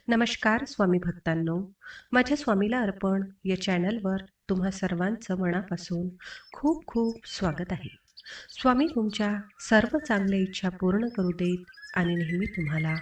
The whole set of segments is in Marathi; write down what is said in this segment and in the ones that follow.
नमस्कार स्वामी भक्तांनो, माझ्या स्वामीला अर्पण या चॅनलवर तुम्हा सर्वांचं मनापासून खूप खूप स्वागत आहे. स्वामी तुमच्या सर्व चांगल्या इच्छा पूर्ण करू देत आणि नेहमी तुम्हाला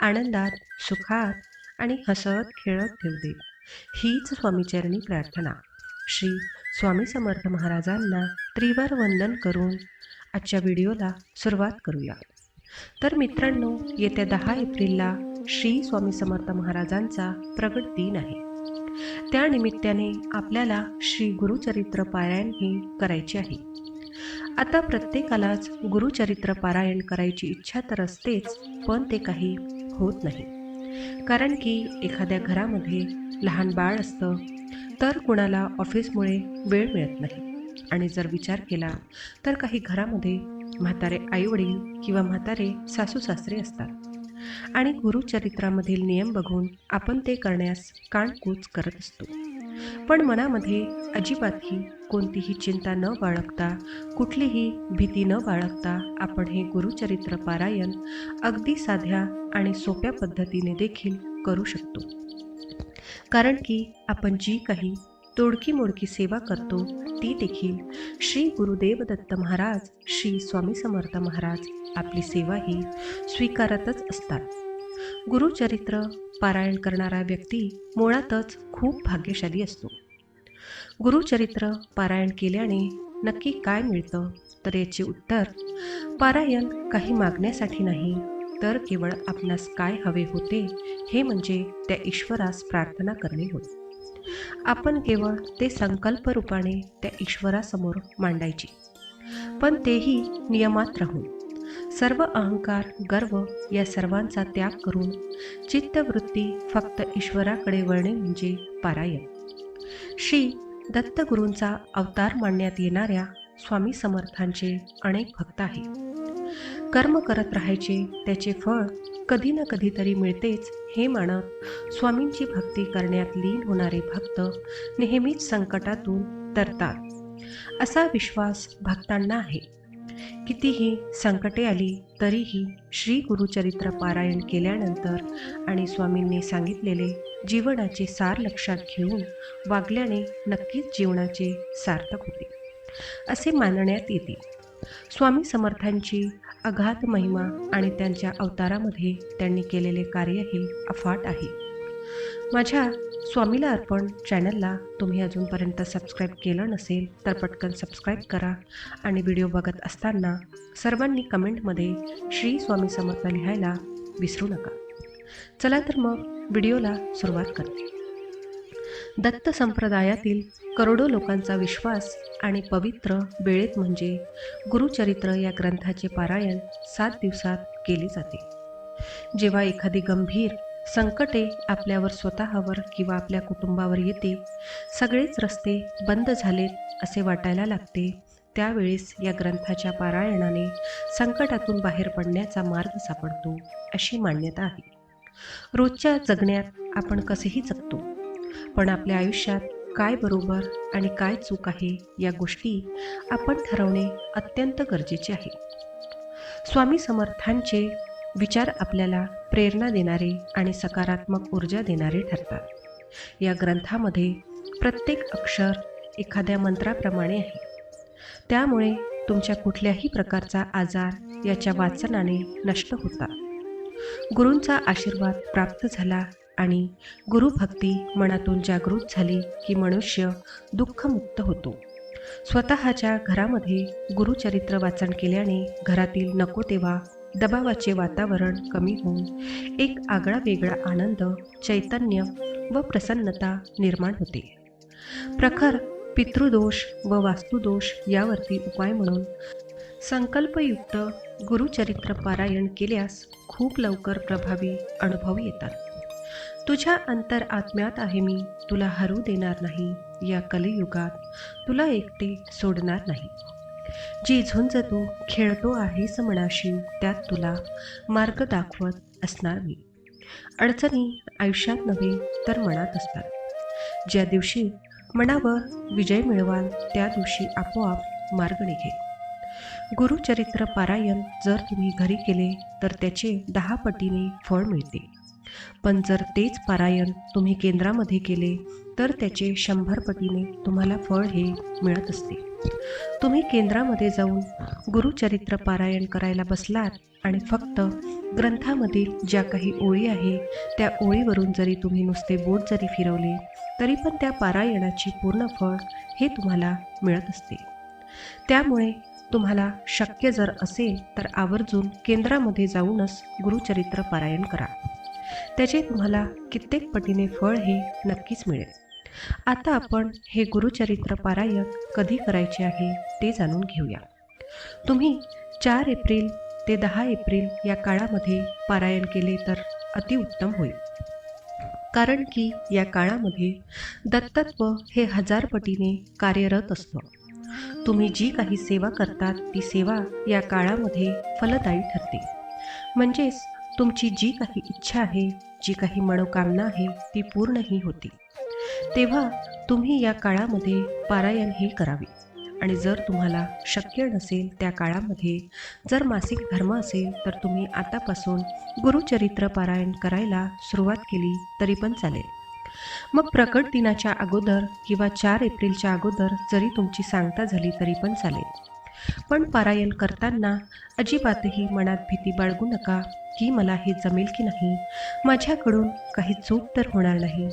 आनंदात, सुखात आणि हसत खेळत ठेवू देत. हीच स्वामीचरणी प्रार्थना. श्री स्वामी समर्थ महाराजांना त्रिवार वंदन करून आजच्या व्हिडिओला सुरुवात करूया. तर मित्रांनो, येत्या 10 एप्रिलला श्री स्वामी समर्थ महाराजांचा प्रगट दिन आहे. त्या निमित्ताने आपल्याला श्री गुरुचरित्र पारायण ही करायची आहे. आता प्रत्येकालाच गुरुचरित्र पारायण करायची इच्छा तर असतेच, पण ते काही होत नाही. कारण की एखाद्या घरामध्ये लहान बाळ असतं, तर कुणाला ऑफिसमुळे वेळ मिळत नाही. आणि जर विचार केला तर काही घरामध्ये म्हातारे आईवडील किंवा म्हातारे सासू सासरे असतात आणि गुरुचरित्रामधील नियम बघून आपण ते करण्यास कानकूच करत असतो. पण मनामध्ये अजिबातही कोणतीही चिंता न बाळगता, कुठलीही भीती न बाळगता आपण हे गुरुचरित्र पारायण अगदी साध्या आणि सोप्या पद्धतीने देखील करू शकतो. कारण की आपण जी काही तोडकी मोडकी सेवा करतो ती देखील श्री गुरुदेव दत्त महाराज, श्री स्वामी समर्थ महाराज आपली सेवा ही स्वीकारतच असतात. गुरुचरित्र पारायण करणारा व्यक्ती मुळातच खूप भाग्यशाली असतो. गुरुचरित्र पारायण केल्याने नक्की काय मिळतं, तर याचे उत्तर: पारायण काही मागण्यासाठी नाही, तर केवळ आपणास काय हवे होते हे म्हणजे त्या ईश्वरास प्रार्थना करणे होय. आपण केवळ ते संकल्प रूपाने त्या ईश्वरासमोर मांडायचे, पण तेही नियमात राहून. सर्व अहंकार, गर्व या सर्वांचा त्याग करून चित्तवृत्ती फक्त ईश्वराकडे वळणे म्हणजे पारायण. श्री दत्तगुरूंचा अवतार मानण्यात येणाऱ्या स्वामी समर्थांचे अनेक भक्त आहेत. कर्म करत राहायचे, त्याचे फळ कधी ना कधीतरी मिळतेच हे मानत स्वामींची भक्ती करण्यात लीन होणारे भक्त नेहमीच संकटातून तरतात असा विश्वास भक्तांना आहे. कितीही संकटे आली तरीही श्री गुरुचरित्र पारायण केल्यानंतर आणि स्वामींनी सांगितलेले जीवनाचे सार लक्षात घेऊन वागल्याने नक्कीच जीवनाचे सार्थक होते असे मानण्यात येते. स्वामी समर्थांची अगाध महिमा आणि त्यांच्या अवतारामध्ये त्यांनी केलेले कार्यही अफाट आहे. माझ्या स्वामीला अर्पण चॅनलला तुम्ही अजूनपर्यंत सबस्क्राईब केलं नसेल तर पटकन सबस्क्राईब करा आणि व्हिडिओ बघत असताना सर्वांनी कमेंटमध्ये श्री स्वामी समर्थ लिहायला विसरू नका. चला तर मग व्हिडिओला सुरुवात करते. दत्त संप्रदायातील करोडो लोकांचा विश्वास आणि पवित्र वेळेत म्हणजे गुरुचरित्र या ग्रंथाचे पारायण 7 दिवसात केले जाते. जेव्हा एखादी गंभीर संकटे आपल्यावर स्वतःवर किंवा आपल्या कुटुंबावर येते, सगळेच रस्ते बंद झालेत असे वाटायला लागते, त्यावेळेस या ग्रंथाच्या पारायणाने संकटातून बाहेर पडण्याचा मार्ग सापडतो अशी मान्यता आहे. रोजच्या जगण्यात आपण कसेही जगतो, पण आपल्या आयुष्यात काय बरोबर आणि काय चूक आहे या गोष्टी आपण ठरवणे अत्यंत गरजेचे आहे. स्वामी समर्थांचे विचार आपल्याला प्रेरणा देणारे आणि सकारात्मक ऊर्जा देणारे ठरतात. या ग्रंथामध्ये प्रत्येक अक्षर एखाद्या मंत्राप्रमाणे आहे. त्यामुळे तुमच्या कुठल्याही प्रकारचा आजार याच्या वाचनाने नष्ट होतात. गुरूंचा आशीर्वाद प्राप्त झाला आणि गुरुभक्ती मनातून जागृत झाली की मनुष्य दुःखमुक्त होतो. स्वतःच्या घरामध्ये गुरुचरित्र वाचन केल्याने घरातील नको तेव्हा दबावाचे वातावरण कमी होऊन एक आगळा वेगळा आनंद, चैतन्य व प्रसन्नता निर्माण होते. प्रखर पितृदोष व वास्तुदोष यावरती उपाय म्हणून संकल्पयुक्त गुरुचरित्र पारायण केल्यास खूप लवकर प्रभावी अनुभव येतात. तुझ्या अंतर आत्म्यात आहे मी, तुला हरू देणार नाही, या कलियुगात तुला एकटे सोडणार नाही. जी झुंज तू खेळतो आहेस मनाशी, त्यात तुला मार्ग दाखवत असणार मी. अडचणी आयुष्यात नव्हे तर मनात असतात. ज्या दिवशी मनावर विजय मिळवाल त्या दिवशी आपोआप मार्ग निघेल. गुरुचरित्र पारायण जर तुम्ही घरी केले तर त्याचे 10 पटीने फळ मिळते. पण जर तेच पारायण तुम्ही केंद्रामध्ये केले तर त्याचे 100 पटीने तुम्हाला फळ हे मिळत असते. तुम्ही केंद्रामध्ये जाऊन गुरुचरित्र पारायण करायला बसलात आणि फक्त ग्रंथामधील ज्या काही ओळी आहे त्या ओळीवरून जरी तुम्ही नुसते बोट जरी फिरवले तरी पण त्या पारायणाची पूर्ण फळ हे तुम्हाला मिळत असते. त्यामुळे तुम्हाला शक्य जर असेल तर आवर्जून केंद्रामध्ये जाऊनच गुरुचरित्र पारायण करा. त्याचे तुम्हाला कित्येक पटीने फळ हे नक्कीच मिळेल. आता आपण हे गुरुचरित्र पारायण कधी करायचे आहे ते जाणून घेऊया. तुम्ही 4 एप्रिल ते 10 एप्रिल या काळामध्ये पारायण केले तर अतिउत्तम होईल. कारण की या काळामध्ये दत्तत्व हे 1000 पटीने कार्यरत असतं. तुम्ही जी काही सेवा करतात ती सेवा या काळामध्ये फलदायी ठरते. म्हणजेच तुमची जी काही इच्छा आहे, जी काही मनोकामना आहे ती पूर्णही होते. तेव्हा तुम्ही या काळामध्ये पारायण हे करावे. आणि जर तुम्हाला शक्य नसेल त्या काळामध्ये, जर मासिक धर्म असेल तर तुम्ही आतापासून गुरुचरित्र पारायण करायला सुरुवात केली तरी पण चालेल. मग प्रकट दिनाच्या अगोदर किंवा 4 एप्रिलच्या अगोदर जरी तुमची सांगता झाली तरी पण चालेल. पण पारायण करताना अजिबातही मनात भीती बाळगू नका की मला हे जमेल की नाही, माझ्याकडून काही चूक तर होणार नाही.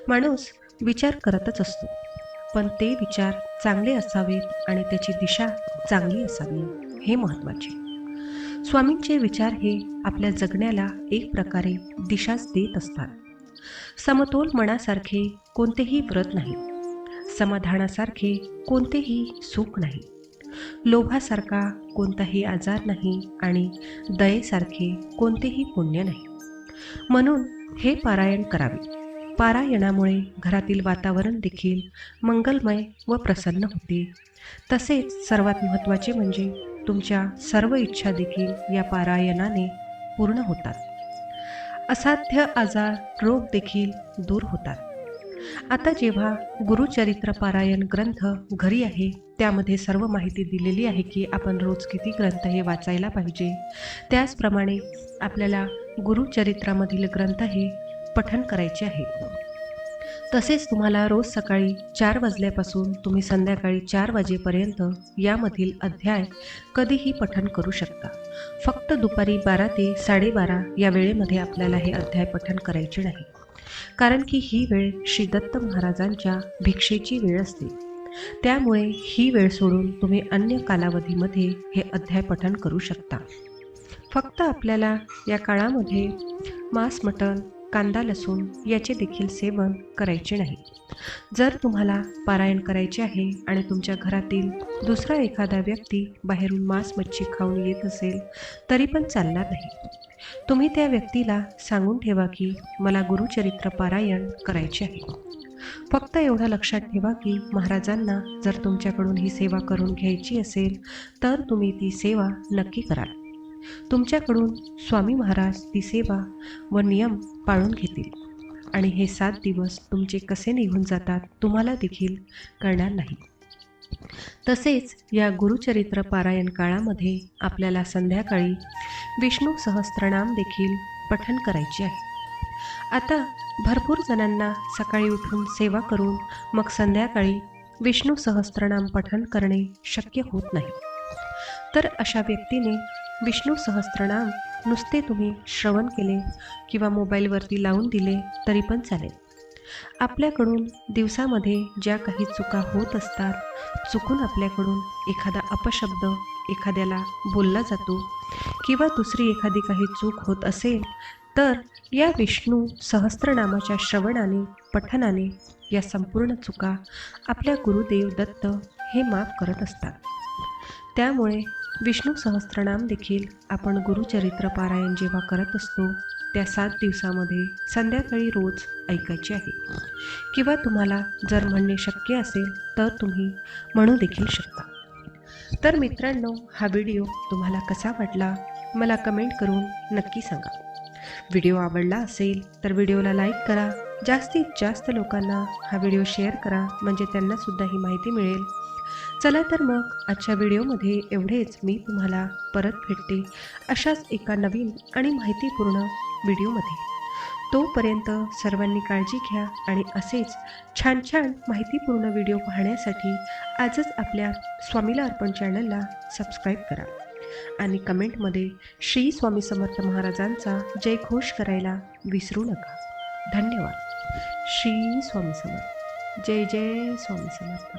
माणूस विचार करतच असतो, पण ते विचार चांगले असावेत आणि त्याची दिशा चांगली असावी, हे महत्त्वाचे. स्वामींचे विचार हे आपल्या जगण्याला एक प्रकारे दिशाच देत असतात. समतोल मनासारखे कोणतेही व्रत नाही, समाधानासारखे कोणतेही सुख नाही, लोभासारखा कोणताही आजार नाही आणि दयेसारखे कोणतेही पुण्य नाही. म्हणून हे पारायण करावे. पारायणामुळे घरातील वातावरण देखील मंगलमय व प्रसन्न होते. तसेच सर्वात महत्त्वाचे म्हणजे तुमच्या सर्व इच्छा देखील या पारायणाने पूर्ण होतात. असाध्य आजार, रोग देखील दूर होतात. आता जेव्हा गुरुचरित्र पारायण ग्रंथ घरी आहे त्यामध्ये सर्व माहिती दिलेली आहे की आपण रोज किती ग्रंथ हे वाचायला पाहिजे. त्याचप्रमाणे आपल्याला गुरुचरित्रामधील ग्रंथ हे पठण करायचे आहे. तसेच तुम्हाला रोज सकाळी 4 वाजल्यापासून तुम्ही संध्याकाळी 4 वाजेपर्यंत यामधील अध्याय कधीही पठण करू शकता. फक्त दुपारी 12 ते 12:30 या वेळेमध्ये आपल्याला हे अध्याय पठण करायचे नाही. कारण की ही वेळ श्री दत्त महाराजांच्या भिक्षेची वेळ असते. त्यामुळे ही वेळ सोडून तुम्ही अन्य कालावधीमध्ये हे अध्याय पठण करू शकता. फक्त आपल्याला या काळामध्ये मांस, मटण, कांदा, लसूण याचे देखील सेवन करायचे नाही. जर तुम्हाला पारायण करायचे आहे आणि तुमच्या घरातील दुसरा एखादा व्यक्ती बाहेरून मांस, मच्छी खाऊन येत असेल तरी पण चालणार नाही. तुम्ही त्या व्यक्तीला सांगून ठेवा की मला गुरुचरित्र पारायण करायचे आहे. फक्त एवढं लक्षात ठेवा की महाराजांना जर तुमच्याकडून ही सेवा करून घ्यायची असेल तर तुम्ही ती सेवा नक्की कराल. तुमच्याकडून स्वामी महाराज ती सेवा व नियम पाळून घेतील आणि हे 7 दिवस तुमचे कसे निघून जातात तुम्हाला देखील कळणार नाही. तसेच या गुरुचरित्र पारायण काळामध्ये आपल्याला संध्याकाळी विष्णू सहस्त्रनाम देखील पठण करायचे आहे. आता भरपूर जणांना सकाळी उठून सेवा करून मग संध्याकाळी विष्णू सहस्त्रनाम पठण करणे शक्य होत नाही. तर अशा व्यक्तीने विष्णू सहस्त्रनाम नुसते तुम्ही श्रवण केले किंवा मोबाईलवरती लावून दिले तरी पण चालेल. आपल्याकडून दिवसामध्ये ज्या काही चुका होत असतात, चुकून आपल्याकडून एखादा अपशब्द एखाद्याला बोलला जातो किंवा दुसरी एखादी काही चूक होत असेल तर या विष्णू सहस्त्रनामाच्या श्रवणाने, पठणाने या संपूर्ण चुका आपल्या गुरुदेव दत्त हे माफ करत असतात. त्यामुळे विष्णू सहस्त्रनाम देखील आपण गुरुचरित्र पारायण जेव्हा करत असतो त्या 7 दिवसामध्ये संध्याकाळी रोज ऐकायचे आहे. किंवा तुम्हाला जर म्हणणे शक्य असेल तर तुम्ही म्हणू देखील शकता. तर मित्रांनो, हा व्हिडिओ तुम्हाला कसा वाटला मला कमेंट करून नक्की सांगा. व्हिडिओ आवडला असेल तर व्हिडिओला लाईक करा. जास्तीत जास्त लोकांना हा व्हिडिओ शेअर करा म्हणजे त्यांनासुद्धा ही माहिती मिळेल. चला तर मग आजच्या व्हिडिओमध्ये एवढेच. मी तुम्हाला परत भेटते अशाच एका नवीन आणि माहितीपूर्ण व्हिडिओमध्ये. तोपर्यंत सर्वांनी काळजी घ्या आणि असेच छान छान माहितीपूर्ण व्हिडिओ पाहण्यासाठी आजच आपल्या स्वामीला अर्पण चॅनलला सबस्क्राईब करा आणि कमेंटमध्ये श्री स्वामी समर्थ महाराजांचा जयघोष करायला विसरू नका. धन्यवाद. श्री स्वामी समर्थ. जय जय स्वामी समर्थ.